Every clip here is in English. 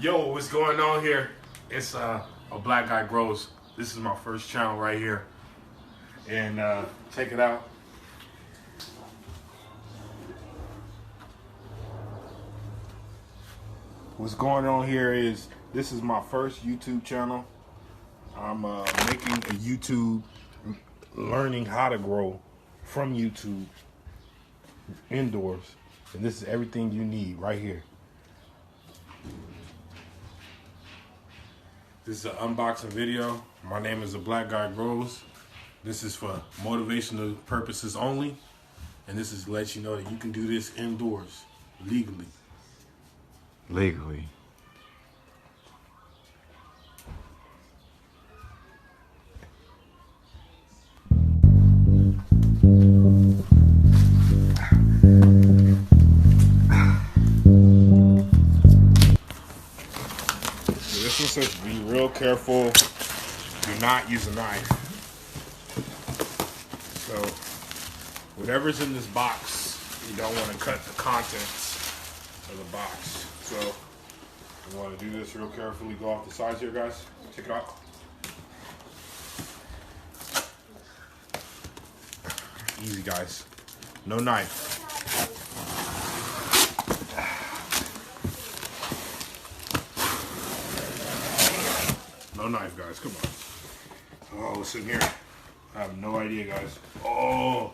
Yo, what's going on here? It's a black guy grows. This is my first channel right here, and check it out. What's going on here is this is my first YouTube channel. I'm making a YouTube, learning how to grow from YouTube indoors, and this is everything you need right here. This is an unboxing video. My name is A Black Guy Grows. This is for motivational purposes only. And this is to let you know that you can do this indoors, legally. Legally. This one says be real careful. Do not use a knife. So, whatever's in this box, you don't want to cut the contents of the box. So, you want to do this real carefully. Go off the sides here, guys. Check it out. Easy, guys. No knife. No knife, guys. Come on. Oh, what's in here? I have no idea, guys. Oh.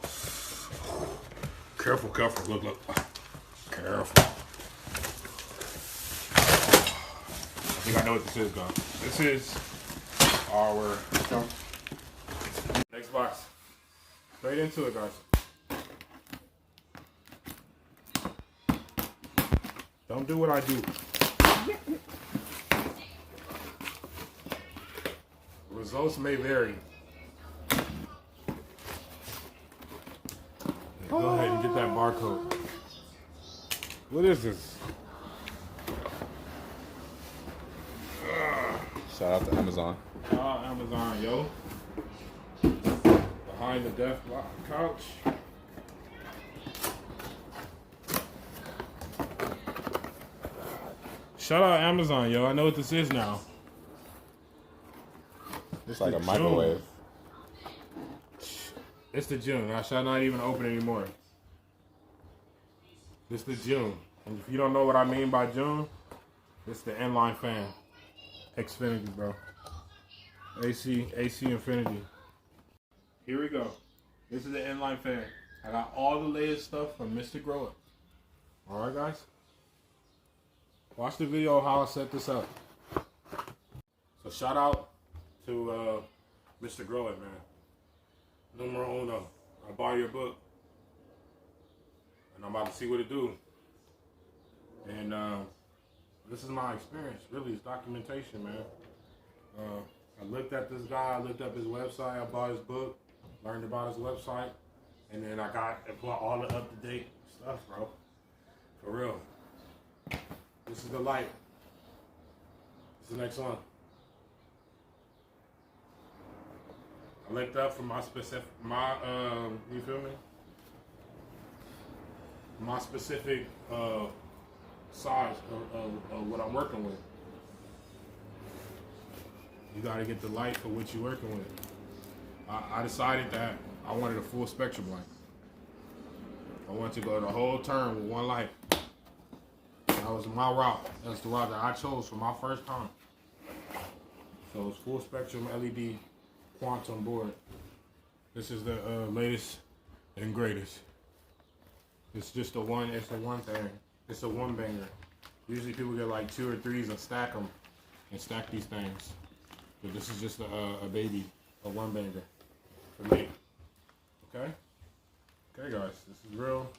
Careful, careful. Look, look. Careful. I think I know what this is, guys. This is our next box. Straight into it, guys. Don't do what I do. Results may vary. Go ahead and get that barcode. What is this? Shout out to Amazon. Amazon, yo. Behind the death couch. Shout out Amazon, yo. I know what this is now. It's like a microwave. It's the June. I shall not even open anymore. It's the June. And if you don't know what I mean by June, it's the inline fan. Xfinity, bro. AC Infinity. Here we go. This is the inline fan. I got all the latest stuff from Mr. Grower. Alright, guys? Watch the video how I set this up. So shout out to Mr. Grow It, man. Numero uno. I bought your book. And I'm about to see what it do. And this is my experience. Really, it's documentation, man. I looked at this guy. I looked up his website. I bought his book. Learned about his website. And then I bought all the up-to-date stuff, bro. For real. This is the light. This is the next one. I looked up for my specific, you feel me? My specific size of what I'm working with. You gotta get the light for what you're working with. I decided that I wanted a full spectrum light. I wanted to go the whole term with one light. That was my route. That's the route that I chose for my first time. So it's full spectrum LED quantum board. This is the latest and greatest. It's just it's a one thing. It's a one banger. Usually people get like 2 or 3s and stack them and stack these things. But this is just a baby, a one banger for me. Okay? Okay, guys, this is real.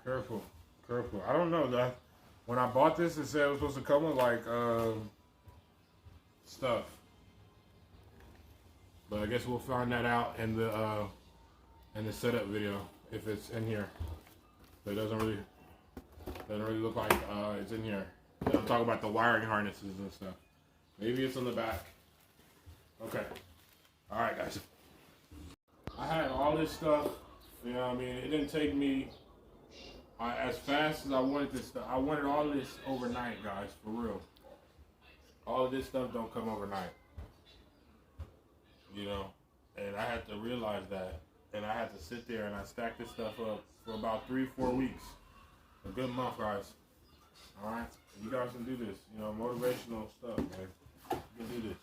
Careful, careful. I don't know that. When I bought this, it said it was supposed to come with like stuff. But I guess we'll find that out in the setup video if it's in here. But it doesn't really look like it's in here. I'm talking about the wiring harnesses and stuff. Maybe it's on the back. Okay. All right, guys. I had all this stuff. You know what I mean? It didn't take me as fast as I wanted this stuff. I wanted all this overnight, guys, for real. all of this stuff don't come overnight. You know, and I had to realize that, and I had to sit there and I stacked this stuff up for about 3-4 weeks, a good month, guys. All right, you guys can do this. You know, motivational stuff, man. You can do this.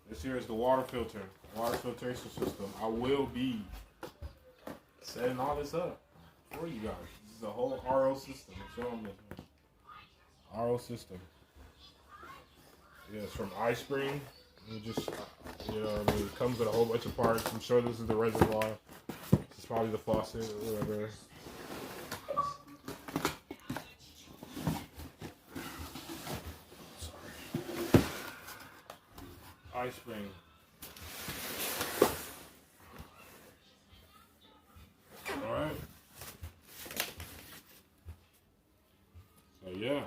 This here is the water filter, water filtration system. I will be setting all this up for you guys. This is a whole RO system. I'm showing this. RO system. Yeah, it's from iSpring. You just, you know, I mean, it comes with a whole bunch of parts. I'm sure this is the reservoir. This is probably the faucet or whatever. Sorry. iSpring. All right. So yeah,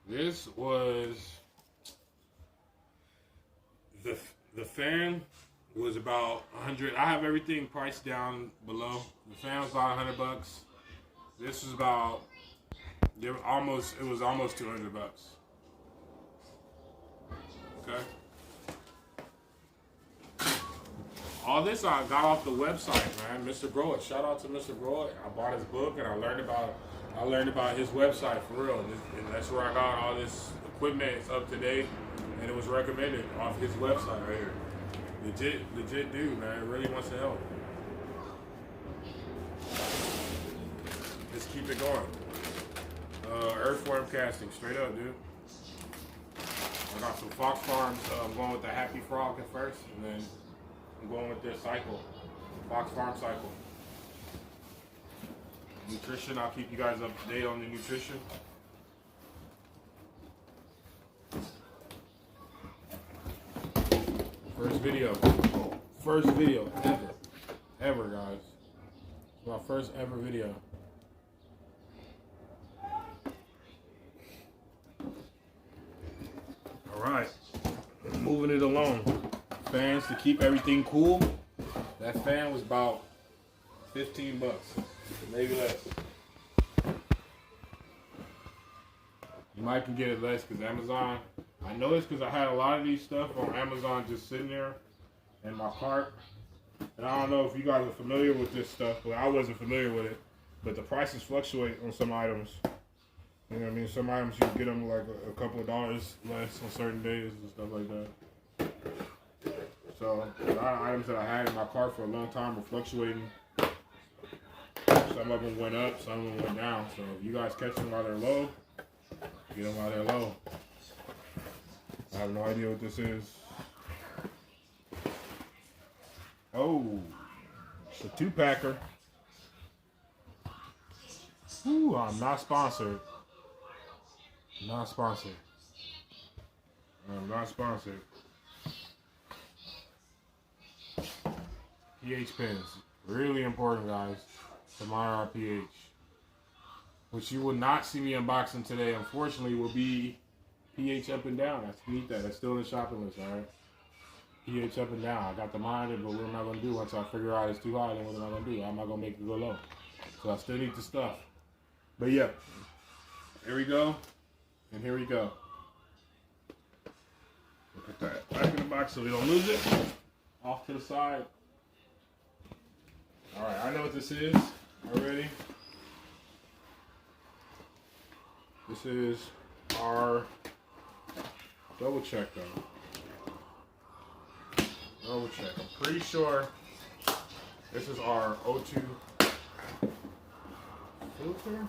this was. The fan was about 100. I have everything priced down below. The fan was about $100. This was about it was almost $200. Okay. All this I got off the website, man. Mr. Grow It. Shout out to Mr. Grow It. I bought his book and I learned about his website for real. And that's where I got all this equipment. It's up to date. And it was recommended off his website right here. Legit dude, man. Really wants to help. Just keep it going. Earthworm casting, straight up, dude. I got some Fox Farms. I'm going with the Happy Frog at first, and then I'm going with their cycle, Fox Farm cycle. Nutrition, I'll keep you guys up to date on the nutrition. First video ever guys. It's my first ever video. All right, moving it along. Fans to keep everything cool. That fan was about $15, maybe less. You might can get it less because Amazon. I know it's because I had a lot of these stuff on Amazon just sitting there in my cart. And I don't know if you guys are familiar with this stuff, but I wasn't familiar with it. But the prices fluctuate on some items. You know what I mean? Some items you can get them like a couple of dollars less on certain days and stuff like that. So a lot of items that I had in my cart for a long time were fluctuating. Some of them went up, some of them went down. So if you guys catch them while they're low, get them while they're low. I have no idea what this is. Oh, it's a 2-packer. Ooh, I'm not sponsored. Not sponsored. I'm not sponsored. pH pens. Really important, guys, to monitor our pH. Which you will not see me unboxing today, unfortunately, will be pH up and down. I need that. That's still in the shopping list, all right? pH up and down. I got the monitor, but what am I going to do once I figure out it's too high? Then what am I going to do? How am I going to make it go low? So I still need the stuff. But yeah, here we go, and here we go. Look at that. Back in the box so we don't lose it. Off to the side. All right, I know what this is already. This is our, double check though. Double check. I'm pretty sure this is our O2 filter.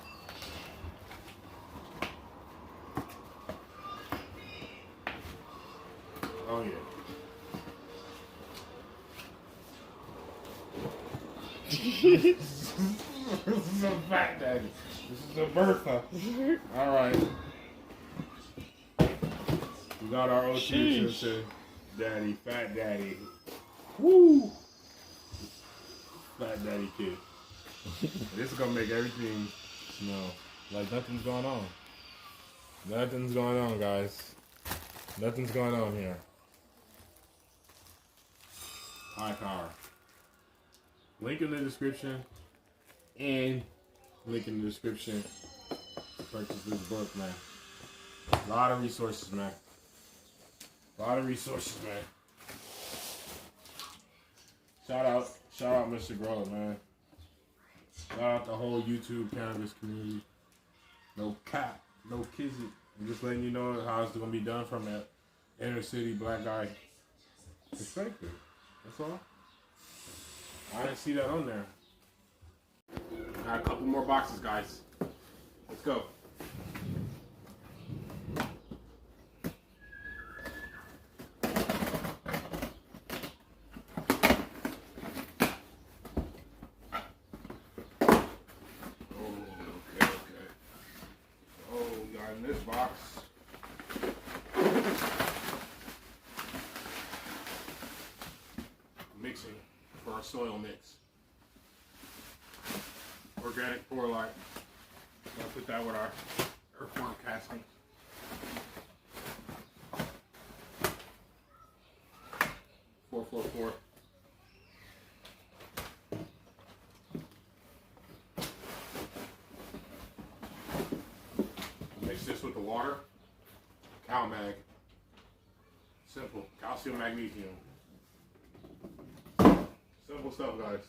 Oh yeah. This is a fat daddy. This is a Bertha. All right. We got our O2 filter. Daddy, fat daddy. Woo! Fat daddy kid. This is gonna make everything smell like nothing's going on. Nothing's going on, guys. Nothing's going on here. High power. Link in the description. And link in the description to purchase this book, man. A lot of resources, man. A lot of resources, man. Shout out Mr. Grower, man. Shout out the whole YouTube cannabis community. No cap, no kizzy. I'm just letting you know how it's gonna be done from that inner city black guy perspective. That's all. I didn't see that on there. Got a couple more boxes, guys. Let's go. In this box, mixing for our soil mix. Organic porlite. I'll put that with our earthworm castings. $444. Mix this with the water. CalMag. Simple. Calcium, magnesium. Simple stuff, guys.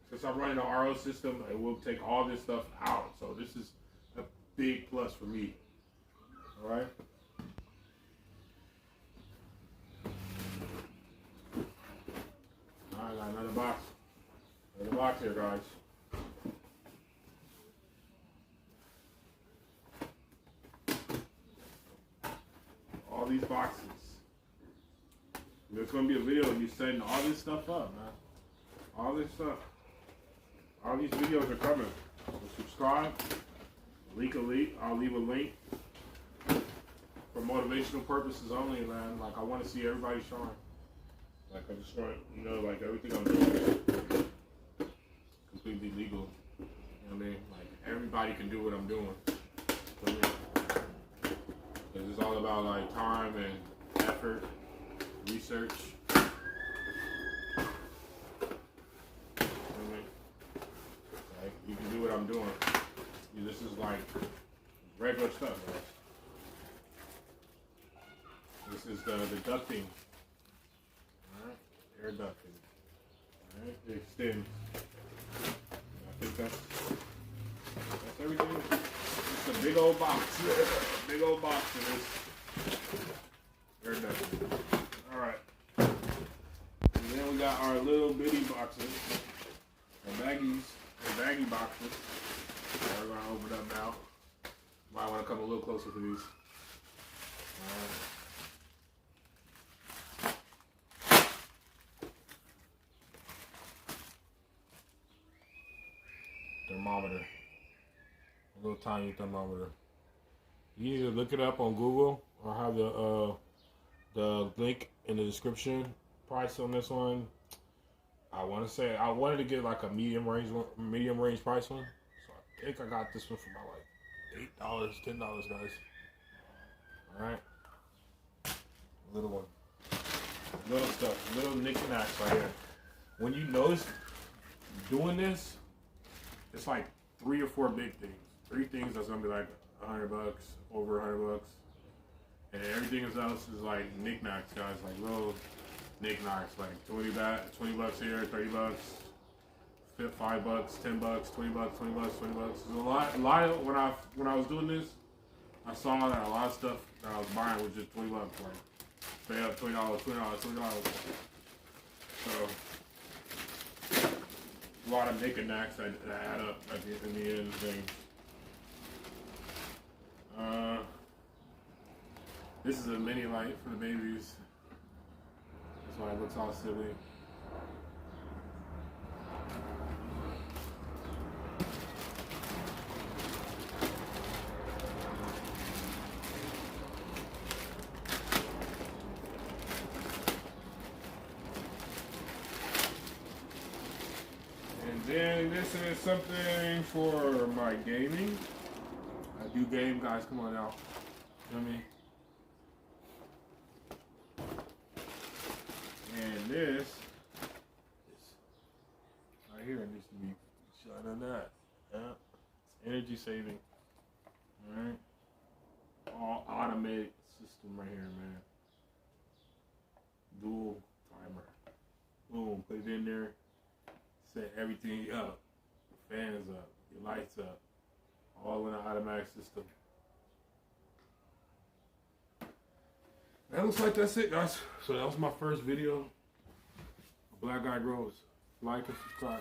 Since I'm running an RO system, it will take all this stuff out. So this is a big plus for me. All right. All right, got another box. Another box here, guys. All these boxes. There's gonna be a video of me setting all this stuff up, man. All this stuff. All these videos are coming. So subscribe. I'll leave a link for motivational purposes only, man. Like, I want to see everybody shine. Like, I just want, like, everything I'm doing is completely legal. You know what I mean? Like, everybody can do what I'm doing. You know what I mean? Because it's all about, like, time and effort, research. Like, you can do what I'm doing. This is like regular stuff, guys. This is the ducting. Alright, air ducting. Alright, it extends. I think that's everything. It's a big old box. Big old box for this air ducting. Alright. And then we got our little bitty boxes. The baggy boxes. We're going to open up now. Might want to come a little closer to these. Thermometer. A little tiny thermometer. You either look it up on Google or have the link in the description. Price on this one, I wanted to get like a medium range price one. I think I got this one for about like $8, $10, guys. Alright. Little one. Little stuff. Little knickknacks right here. When you notice doing this, it's like 3 or 4 big things. 3 things that's gonna be like $100, over $100. And everything else is like knickknacks, guys. Like little knickknacks, like $20 here, $30. $5, $10, $20, $20, $20. There's a lot of when I was doing this, I saw that a lot of stuff that I was buying was just $20, like straight up $20. So a lot of knickknacks that add up in the end of things. This is a mini light for the babies. That's why it looks all silly. Then this is something for my gaming. I do game, guys. Come on now. You know what I mean? And this right here needs to be shot on that. Yeah. It's energy saving. Alright. all automated system right here, man. Dual timer. Boom, put it in there. Set everything up. Your fans up, your lights up. All in an automatic system. That looks like that's it, guys. So that was my first video. Black Guy Grows. Like and subscribe.